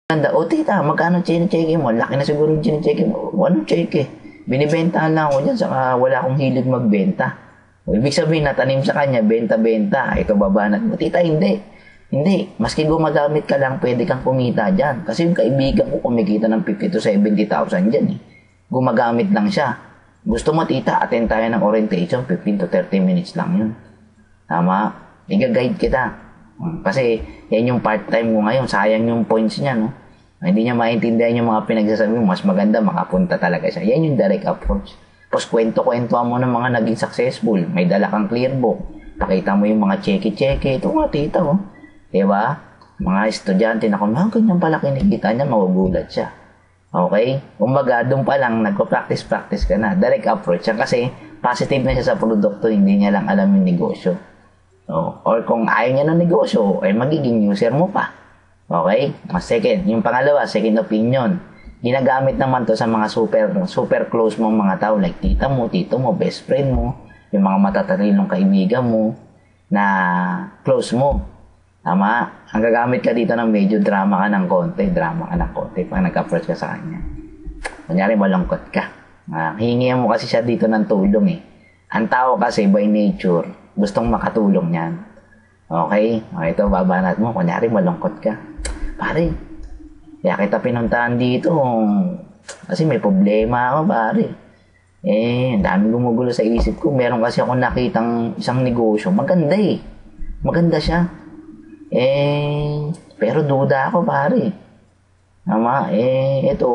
Tanda, o tita, magkano chine-cheque mo? Laki na siguro yung chine-cheque mo. Anong cheque? Binibentahan lang ako dyan, saka wala akong hilig magbenta. Ibig sabihin, natanim sa kanya, benta-benta. Ito babanat mo. Tita, hindi. Hindi. Maski gumagamit ka lang, pwede kang kumita dyan. Kasi yung kaibigan ko kumikita ng 50 to 70,000 dyan eh. Gumagamit lang siya. Gusto mo, tita, attend tayo ng orientation, 15 to 30 minutes lang yun. Tama? Iga-guide kita. Kasi yan yung part-time ko ngayon. Sayang yung points niya, no? Hindi niya maintindihan yung mga pinagsasabi mo. Mas maganda, makapunta talaga siya. Yan yung direct approach. Tapos kwento-kwentuhan mo ng mga naging successful. May dala kang clear book. Pakita mo yung mga cheque-cheque. Ito nga, tita, oh. Diba? Mga estudyante na kung ganyan pala kinikita niya, magugulat siya. Okay? Kumbaga, doon pa lang, nagpa-practice ka na. Direct approach siya kasi positive na siya sa produkto, hindi niya lang alam yung negosyo. Or kung ayaw niya ng negosyo, ay magiging user mo pa. Okay? Second, yung pangalawa, second opinion. Ginagamit naman to sa mga super close mong mga tao like tita mo, tito mo, best friend mo, yung mga matatalinong kaibigan mo na close mo. Tama? Ang gagamit ka dito ng medyo drama ka ng konti pag nag-approach ka sa kanya. Kunyari, malungkot ka. Hihingihan mo kasi siya dito ng tulong eh. Ang tao kasi by nature, gustong makatulong yan. Okay? Ito, babanat mo. Kunyari, malungkot ka. Pare, kaya kita pinuntahan dito kasi may problema ako, pare. Ang dami gumugulo sa isip ko. Meron kasi ako nakitang isang negosyo. Maganda eh. Maganda siya. Pero duda ako, pare. Tama, ito,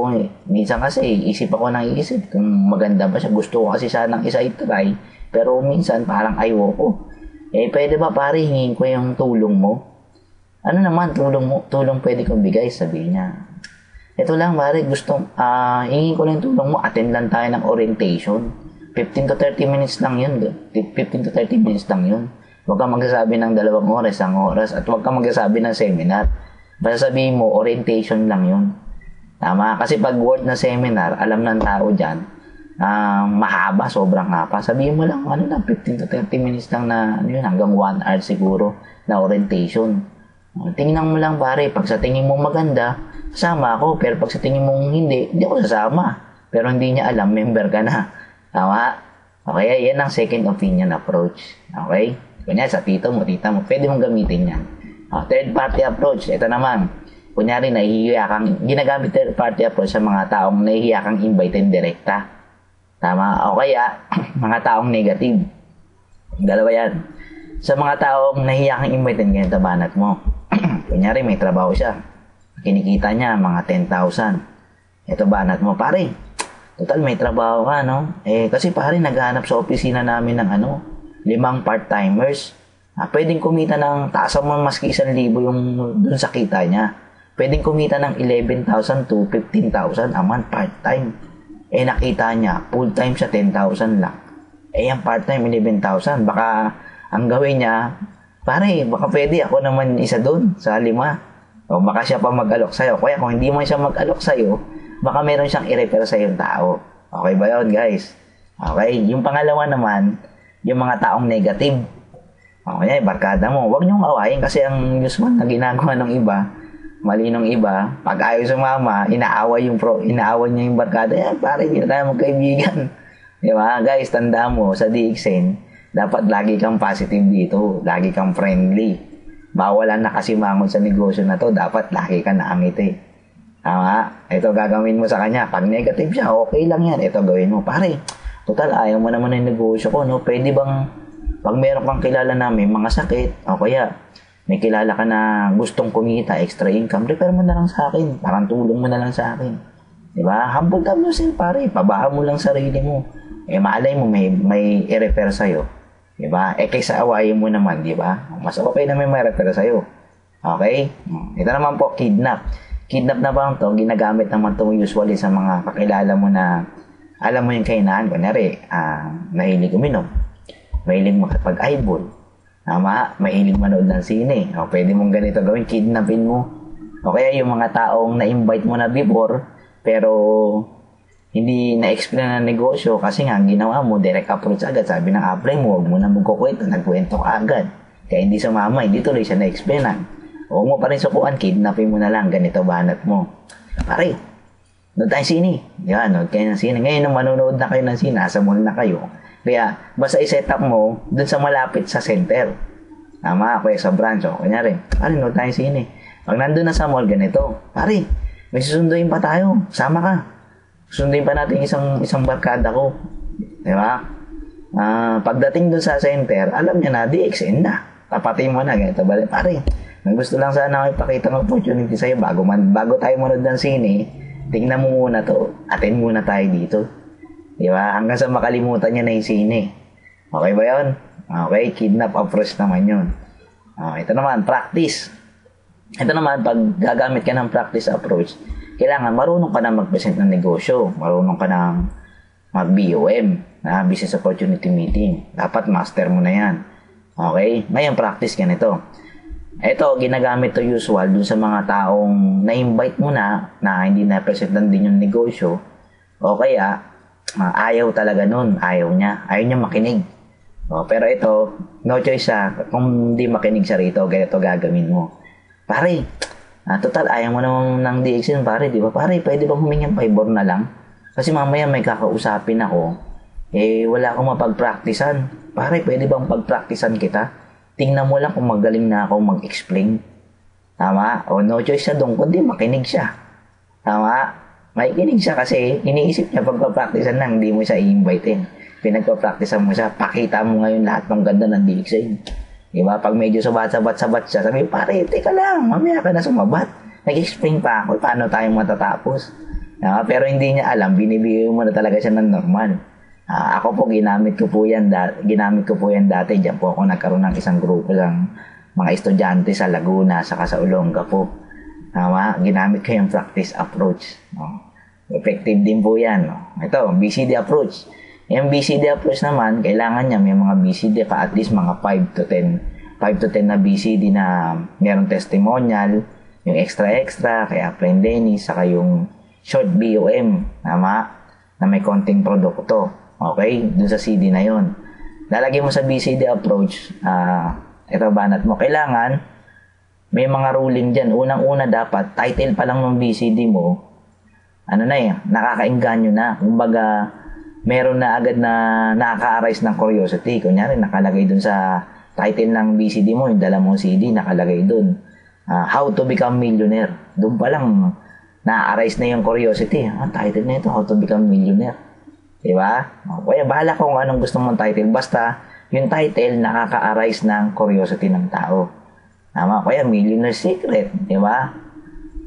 minsan kasi, isip ako ng isip kung maganda ba siya. Gusto ko kasi sanang isa i-try. Pero minsan, parang ayoko. Pwede ba, pare, hingin ko yung tulong mo? Ano naman, tulong pwede kong bigay, sabi niya. Ito lang, pare, hingin ko lang yung tulong mo. Attend lang tayo ng orientation. 15 to 30 minutes lang yun. 15 to 30 minutes lang yun. Huwag kang magsasabi ng 2 oras, 1 oras, at huwag kang magsasabi ng seminar. Basta sabihin mo, orientation lang yun. Tama? Kasi pag word na seminar, alam ng tao dyan, mahaba, sobrang haba. Sabihin mo lang, 15 to 30 minutes lang na, hanggang 1 hour siguro na orientation. Tingnan mo lang, pare, pag sa tingin mo maganda, kasama ako. Pero pag sa tingin mo hindi ako sasama. Pero hindi niya alam, member ka na. Tama? Okay, yan ang second opinion approach. Okay? Kunyari, sa tita mo, pwede mong gamitin yan. Third party approach, ito naman. Kunyari, ginagamit third party approach sa mga taong nahihiya kang invite direkta. Tama? O kaya, mga taong negative. Dalawa yan. Sa mga taong nahihiya kang invite, ganyan tabanat mo. Kunyari, may trabaho siya. Kinikita niya, mga 10,000. Ito banat mo, pare. Total, may trabaho ka, no? Kasi pare, naghahanap sa opisina namin ng 5 part-timers. Pwedeng kumita ng, taasan mo maski 1,000 yung dun sa kita niya. Pwedeng kumita ng 11,000 to 15,000 a month part-time. Nakita niya, full-time siya 10,000 lang. Ang part-time 11,000. Baka, ang gawin niya, pare, baka pwede ako naman isa dun sa 5. O baka siya pa mag-alok sa'yo. Kaya kung hindi man siya mag-alok sa'yo, baka meron siyang i-refer sa'yo yung tao. Okay ba yun, guys? Okay, yung pangalawa naman, yung mga taong negative. Okay, barkada mo. Huwag niyong awayin kasi ang usual na ginagawa ng iba, mali ng iba, pag ayaw sumama, inaaway niya yung barkada. Pare, hindi na tayo magkaibigan. Diba? Guys, tanda mo, sa DXN, dapat lagi kang positive dito. Lagi kang friendly. Bawalan na kasi mangon sa negosyo na to, dapat lagi ka naangiti. Tama? Ito gagawin mo sa kanya. Pag negative siya, okay lang yan. Ito gawin mo. Pare, total, ayaw mo naman ng negosyo ko, no? Pwede bang pag meron kang kilala na may mga sakit, o kaya may kilala ka na gustong kumita, extra income, refer mo na lang sa akin. Parang tulong mo na lang sa akin. Diba? Humble ka mo yourself, pare. Pabahan mo lang sarili mo. Malay mo, may i-refer sa'yo. Diba? Kaysa awayin mo naman, diba? Mas okay na may refer sa'yo. Okay? Ito naman po, kidnap. Kidnap na ba ito? Ginagamit naman ito usually sa mga kakilala mo na alam mo yung kainaan. Kunyari, nahilig uminom. Mahilig makapag-eyeball. Tama? Mahilig manood ng sine. Pwede mong ganito gawin, kidnapin mo. O kaya yung mga taong na-invite mo na before, pero hindi na-explain ng negosyo kasi nga ginawa mo, direct approach agad. Sabi ng apply mo, huwag mo na magkukwento, nagkwento ka agad. Kaya hindi sumama, hindi tuloy siya na-explainan. Huwag mo pa rin sukuan, kidnapin mo na lang, ganito banat mo. Pare, nood tayo sine. Yan, nood kayo ng sine. Ngayon, nung manonood na kayo ng sine, nasa mall na kayo. Kaya, basta i-set up mo dun sa malapit sa center. Tama, kaya sa branch. O, kunyari, pare, nood tayo sine. Pag nandun na sa mall, ganito. Pare, may susunduin pa tayo. Sama ka. Susunduin pa natin isang barkada ko. Diba? Pagdating dun sa center, alam niya na, DXN na. Tapatin mo na, ganito. Pare, may gusto lang sana ako ipakita ng opportunity sa'yo bago tayo manood ng sine, tingnan mo muna to, attend muna tayo dito. Diba? Hanggang sa makalimutan niya na yung sine. Okay ba yun? Okay, kidnap approach naman yun. Ito naman, practice. Ito naman, pag gagamit ka ng practice approach, kailangan marunong ka na mag-present ng negosyo, marunong ka na mag-BOM, business opportunity meeting. Dapat master mo na yan. Okay? Ngayon, practice ganito. Ito, ginagamit to usual dun sa mga taong na-invite mo na hindi na-presentan din yung negosyo o kaya ayaw talaga nun, ayaw niya makinig. Pero ito, no choice siya, kung hindi makinig siya rito, ganito gagawin mo. Pare, total ayaw mo naman ng DXN, pare, di ba? Pare, pwede bang humingi ng favor na lang? Kasi mamaya may kakausapin ako, wala akong mapag-practicean. Pare, pwede bang pag-practicean kita? Tingnan mo lang kung magaling na ako mag-explain. Tama? O no choice siya doon, kundi makinig siya. Tama? Makikinig siya kasi iniisip niya pagpa-practicean lang, hindi mo siya i-invite. Pinagpa-practicean mo siya, pakita mo ngayon lahat ng ganda ng DXN. Diba? Pag medyo sabat-sabat siya, sabi, pare, teka lang, mamaya ka na sumabat. Nag-explain pa ako, paano tayo matatapos. Pero hindi niya alam, binibigay mo na talaga siya ng normal. Ako po, ginamit ko po yan dati. Diyan po ako nagkaroon ng isang grupo ng mga estudyante sa Laguna, saka sa Olonga po. Ginamit ko yung practice approach. Effective din po yan. Ito, BCD approach. Yung BCD approach naman, kailangan niya may mga BCD ka, at least mga 5 to 10 na BCD na merong testimonial, yung extra, kaya plain Dennis, saka yung short BOM, na may konting produkto. Okay? Dun sa CD na yon. Lalagay mo sa BCD approach, ito banat mo. Kailangan, may mga ruling dyan. Unang-una dapat, title pa lang ng BCD mo, nakakainganyo na. Kumbaga, meron na agad na nakaka-arise ng curiosity. Kunyari, nakalagay dun sa title ng BCD mo, yung dala mong CD, nakalagay dun. How to become millionaire. Doon pa lang, na-arise na yung curiosity. Title na ito, How to become millionaire. Diba? Kaya bahala kung anong gusto mong title. Basta, yung title nakaka-arise ng curiosity ng tao. Tama? Kaya Millionaire Secret. Diba?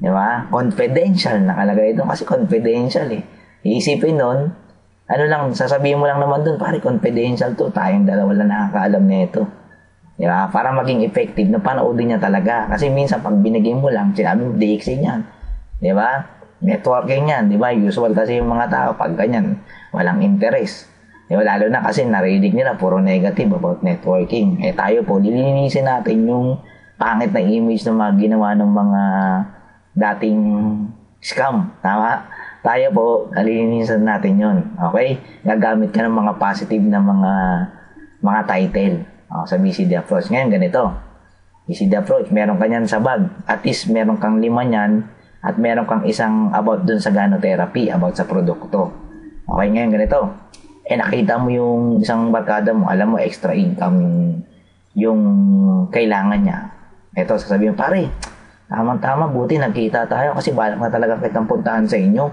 Diba? Confidential. Nakalagay doon kasi confidential Iisipin nun, sasabihin mo lang naman doon, pare, confidential to. Tayong dalawa lang nakakaalam na ito. Diba? Para maging effective, napanoodin niya talaga. Kasi minsan, pag binigay mo lang, sinabi mo, DXN yan. Diba? Networking yan, di ba? Usual kasi yung mga tao, pag ganyan, walang interest. Di ba? Lalo na kasi narinig nila, puro negative about networking. Tayo po, lilinisin natin yung pangit na image na mga ginawa ng mga dating scam. Tama? Tayo po, lilinisin natin yon. Okay? Gagamit ka ng mga positive na mga title sa BCD approach. Ngayon, ganito. BCD approach, meron ka niyan sa bag. At least, meron kang 5 niyan. At meron kang isang about dun sa gynotherapy, about sa produkto. Okay, ngayon ganito. Nakita mo yung isang barkada mo, alam mo, extra income yung kailangan niya. Ito, sasabihin, pare, tamang-tama, buti nagkita tayo kasi balak na talaga kitang puntahan sa inyo.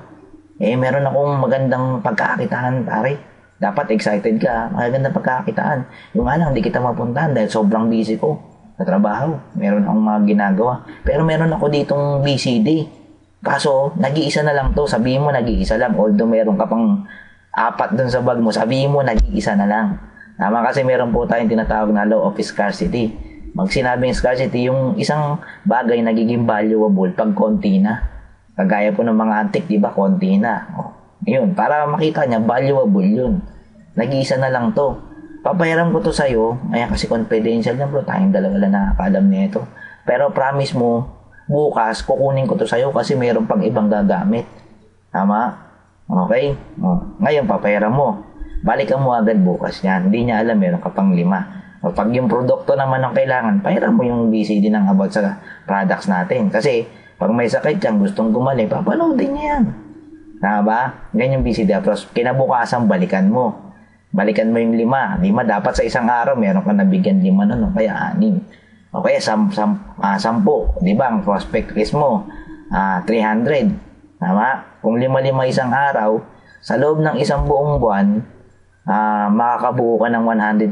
Meron akong magandang pagkakakitaan, pare. Dapat excited ka, magandang pagkakakitaan. Yung nga lang, hindi kita mapuntahan dahil sobrang busy ko sa trabaho. Meron akong mga ginagawa. Pero meron ako ditong BCD. Kaso, nag-iisa na lang to. Sabihin mo, nag-iisa lang. Although meron ka pang 4 dun sa bag mo, sabihin mo, nag-iisa na lang. Tama kasi meron po tayong tinatawag na law of scarcity. Pag sinabing scarcity, yung isang bagay nagiging valuable pag konti na. Kagaya po ng mga antique, di ba? Konti na. Yun, para makita niya, valuable yun. Nag-iisa na lang to. Papayaran ko to sa'yo. Kasi confidential yan bro. Tayong dalawa lang nakakaalam nito. Pero promise mo, bukas, kukunin ko to sa'yo kasi mayroon pang ibang gagamit. Tama? Okay? Ngayon, papayaran mo. Balikan mo agad bukas yan. Hindi niya alam, meron ka pang 5. O pag yung produkto naman ang kailangan, pahiram mo yung BCD ng about sa products natin. Kasi, pag may sakit yan, gustong gumaling, papanoodin niya yan. Tama ba? Ganyan yung BCD approach. Kinabukasan, balikan mo. Balikan mo yung 5. 5 dapat sa isang araw, meron ka nabigyan 5 nun, o kaya 6. O kaya 10. Di ba? Ang prospect list mo, 300. Tama? Kung 5-5 isang araw, sa loob ng isang buong buwan, makakabuo ka ng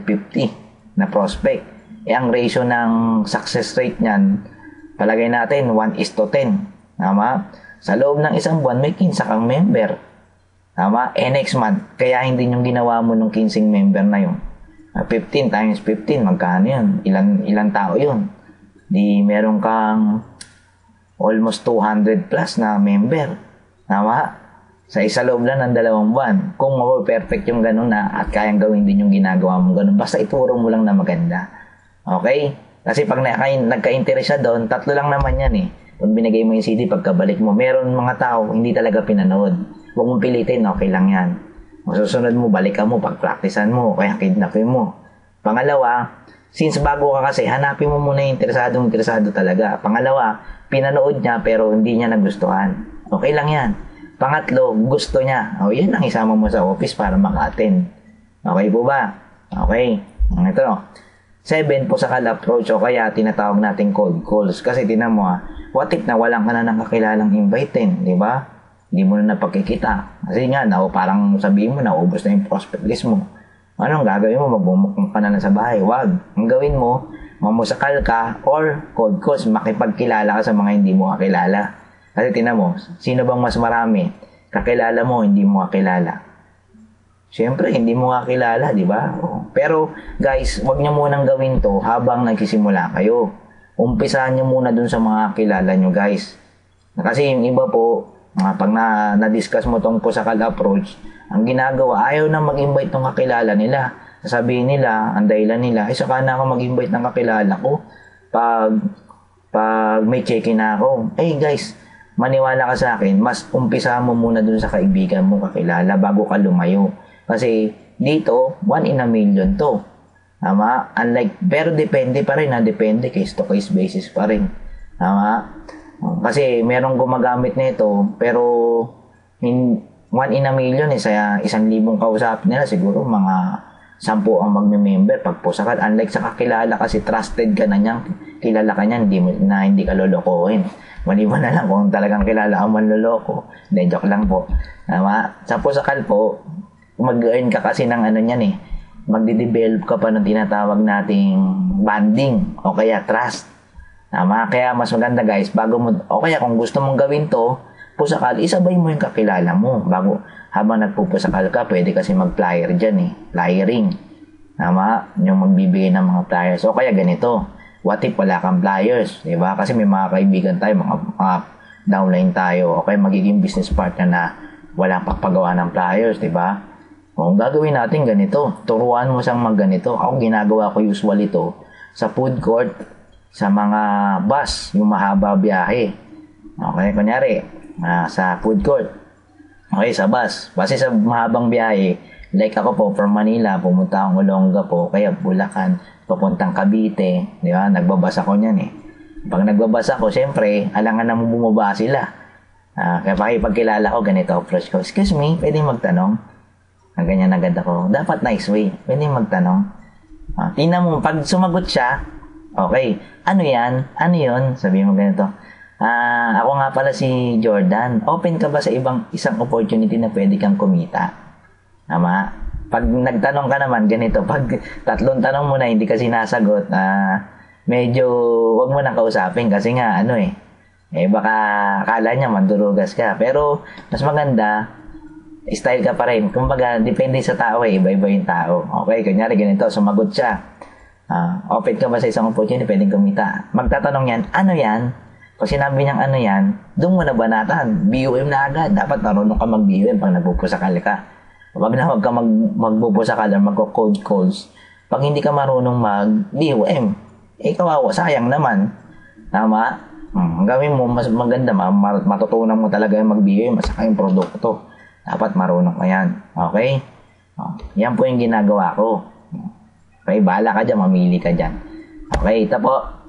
150 na prospect. Ang ratio ng success rate niyan, palagay natin 1:10. Tama? Sa loob ng isang buwan, may 15 kang member. Tama? Next month, kaya hindi yung ginawa mo ng 15 member na yun. 15 times 15, magkano yun? Ilang tao yun? Di meron kang almost 200 plus na member. Tama? Sa isa loob lang ng 2 buwan. Kung perfect yung ganun na at kayang gawin din yung ginagawa mong ganun, basta ituro mo lang na maganda. Okay? Kasi pag nagka-interest siya doon, 3 lang naman yan eh. Kung binigay mo yung CD, pagkabalik mo, meron mga tao, hindi talaga pinanood. Huwag mong pilitin, okay lang yan. Masusunod mo, balikan mo, pag-practicean mo, kaya kidnapin mo. Pangalawa, since bago ka kasi, hanapin mo muna yung interesado talaga. Pangalawa, pinanood niya pero hindi niya nagustuhan. Okay lang yan. Pangatlo, gusto niya. O, yan ang isama mo sa office para maka-attend. Okay po ba? Okay. Ito. 7, posakal approach o kaya tinatawag natin cold calls. Kasi tinan mo what if na walang ka na nakakilalang invited, di ba? Hindi mo na napagkikita. Kasi nga, parang sabihin mo, naubos na yung prospect list mo. Anong gagawin mo? Magbumukong ka na lang sa bahay. Wag. Ang gawin mo, mamusakal ka or cold calls, makipagkilala ka sa mga hindi mo kakilala. Kasi tinan mo, sino bang mas marami? Kakilala mo, hindi mo kakilala. Siyempre, hindi mo kakilala, di ba? Pero, guys, wag niyo munang gawin to habang nagsisimula kayo. Umpisahan niyo muna dun sa mga kakilala niyo, guys. Kasi yung iba po, pag na-discuss mo tong posakal approach, ang ginagawa, ayaw na mag-invite ng kakilala nila. Sasabihin nila, ang dahilan nila, saka na ako mag-invite ng kakilala ko pag may check-in na ako. Guys, maniwala ka sa akin, mas umpisa mo muna dun sa kaibigan mo kakilala bago ka lumayo. Kasi dito, 1 in a million to. Tama? Pero depende pa rin depende case to case basis pa rin. Tama? Kasi merong gumagamit nito, pero 1 in a million, sa 1,000 kausapin nila, siguro mga 10 ang magme-member pag posakal. Unlike sa kakilala kasi trusted ka na niyan, kilala ka niyan, hindi ka lolokohin. Maliban na lang kung talagang kilala ang manloloko. Hindi, joke lang po. Tama? Sa posakal po, mag-earn ka kasi ng niyan magde-develop ka pa ng tinatawag nating bonding o kaya trust. Tama? Kaya mas maganda guys, o kaya kung gusto mong gawin to, posakal, isabay mo yung kakilala mo. Habang nagpupusakal ka, pwede kasi mag-flyer dyan flyering. Tama? Yung magbibigay ng mga flyers. O kaya ganito, what if wala kang flyers? Diba? Kasi may mga kaibigan tayo, mga downline tayo, o kaya magiging business partner na walang pagpagawa ng flyers, diba? Kung gagawin natin ganito, turuan mo siyang magganito. Ako ginagawa ko usually ito sa food court, sa mga bus, yung mahaba biyahe. Okay, kunyari, sa food court. Okay, sa bus. Kasi sa mahabang biyahe, like ako po, from Manila, pumunta akong Olonga po, kaya Bulacan, papuntang Cavite, di ba? Nagbabas ako niyan Pag nagbabas ako, syempre, alangan na bumaba sila. Kaya pakipagkilala ko, ganito approach ko. Excuse me, pwede magtanong? Ganyan agad ako. Dapat nice way. Pwede magtanong. Tingnan mo, pag sumagot siya, okay, ano yan? Ano yun? Sabi mo ganito. Ako nga pala si Jordan. Open ka ba sa isang opportunity na pwede kang kumita? Tama? Pag nagtanong ka naman, ganito. Pag 3 tanong mo na hindi ka sinasagot, medyo wag mo nang kausapin kasi nga, baka akala niya mandurugas ka. Pero, mas maganda, style ka pa rin. Kumbaga, depende sa tao iba-iba yung tao. Okay, kunyari ganito, sumagot siya. Open ka ba sa isang opportunity, pwedeng kumita? Magtatanong yan, ano yan? Pag sinabi niyang ano yan, doon mo na banatan. BUM na agad. Dapat marunong ka mag-BUM pag nagpupusakal ka. Wag ka magpupusakal or magko-cold calls. Pag hindi ka marunong mag-BUM, kawawa, sayang naman. Tama? Ang gawin mo, mas maganda, matutunan mo talaga yung mag-BUM at saka yung produkto. Dapat marunong ka yan. Okay? Yan po yung ginagawa ko. Okay, bahala ka dyan, mamili ka dyan. Okay, ito po.